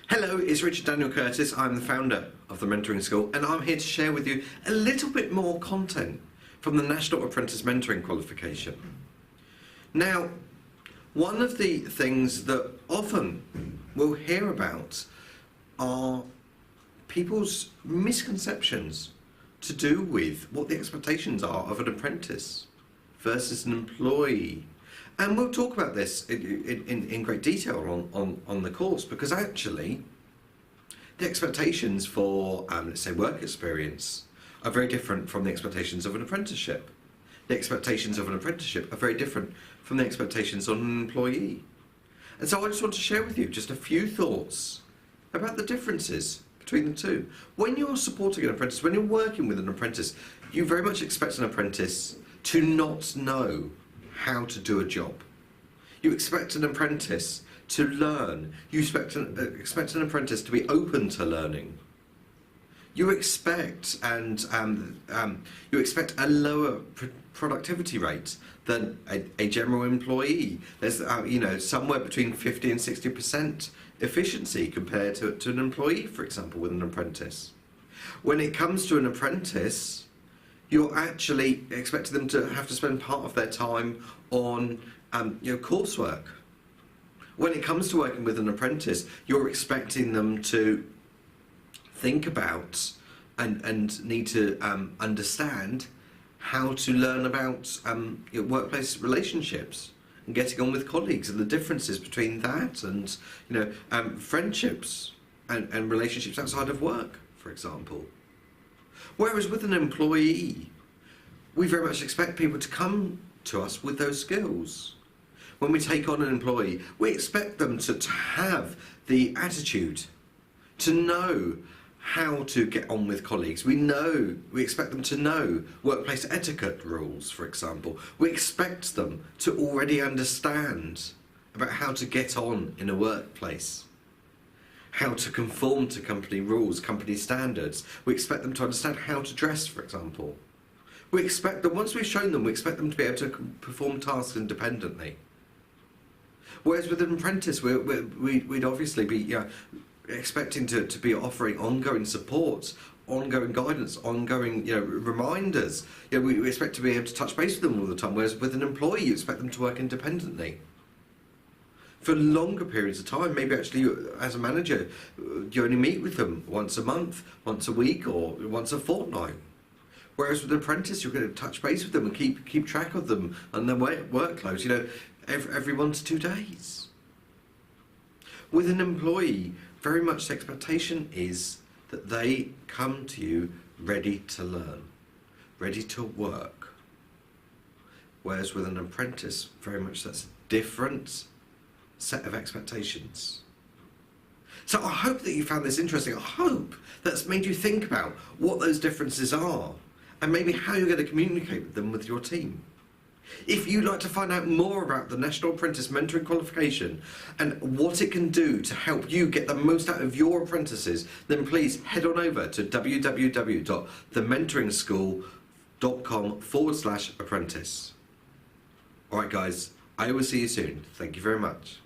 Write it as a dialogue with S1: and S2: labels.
S1: Hello, it's Richard Daniel Curtis. I'm the founder of the Mentoring School, and I'm here to share with you a little bit more content from the National Apprentice Mentoring Qualification. Now, one of the things that often we'll hear about are people's misconceptions to do with what the expectations are of an apprentice versus an employee. And we'll talk about this in great detail on the course, because actually the expectations for, let's say, work experience are very different from the expectations of an apprenticeship. The expectations of an apprenticeship are very different from the expectations of an employee. And so I just want to share with you just a few thoughts about the differences between the two. When you're supporting an apprentice, when you're working with an apprentice, you very much expect an apprentice to not know how to do a job. You expect an apprentice to learn. You expect an apprentice to be open to learning. You expect you expect a lower productivity rate than a general employee. There's somewhere between 50 and 60% efficiency compared to an employee, for example, with an apprentice. When it comes to an apprentice, you're actually expecting them to have to spend part of their time on coursework. When it comes to working with an apprentice, you're expecting them to think about and need to understand how to learn about workplace relationships and getting on with colleagues, and the differences between that and friendships and relationships outside of work, for example. Whereas with an employee, we very much expect people to come to us with those skills. When we take on an employee, we expect them to have the attitude, to know how to get on with colleagues. We expect them to know workplace etiquette rules, for example. We expect them to already understand about how to get on in a workplace, how to conform to company rules, company standards. We expect them to understand how to dress, for example. We expect that once we've shown them, we expect them to be able to perform tasks independently. Whereas with an apprentice, we'd obviously be expecting to be offering ongoing support, ongoing guidance, ongoing reminders. We expect to be able to touch base with them all the time. Whereas with an employee, you expect them to work independently for longer periods of time. Maybe actually, as a manager, you only meet with them once a month, once a week, or once a fortnight. Whereas with an apprentice, you're going to touch base with them and keep track of them and their workloads, every 1 to 2 days. With an employee, very much the expectation is that they come to you ready to learn, ready to work. Whereas with an apprentice, very much that's a different set of expectations. So I hope that you found this interesting. I hope that's made you think about what those differences are and maybe how you're going to communicate with them with your team. If you'd like to find out more about the National Apprentice Mentoring Qualification and what it can do to help you get the most out of your apprentices, then please head on over to www.thementoringschool.com/apprentice. Alright guys, I will see you soon. Thank you very much.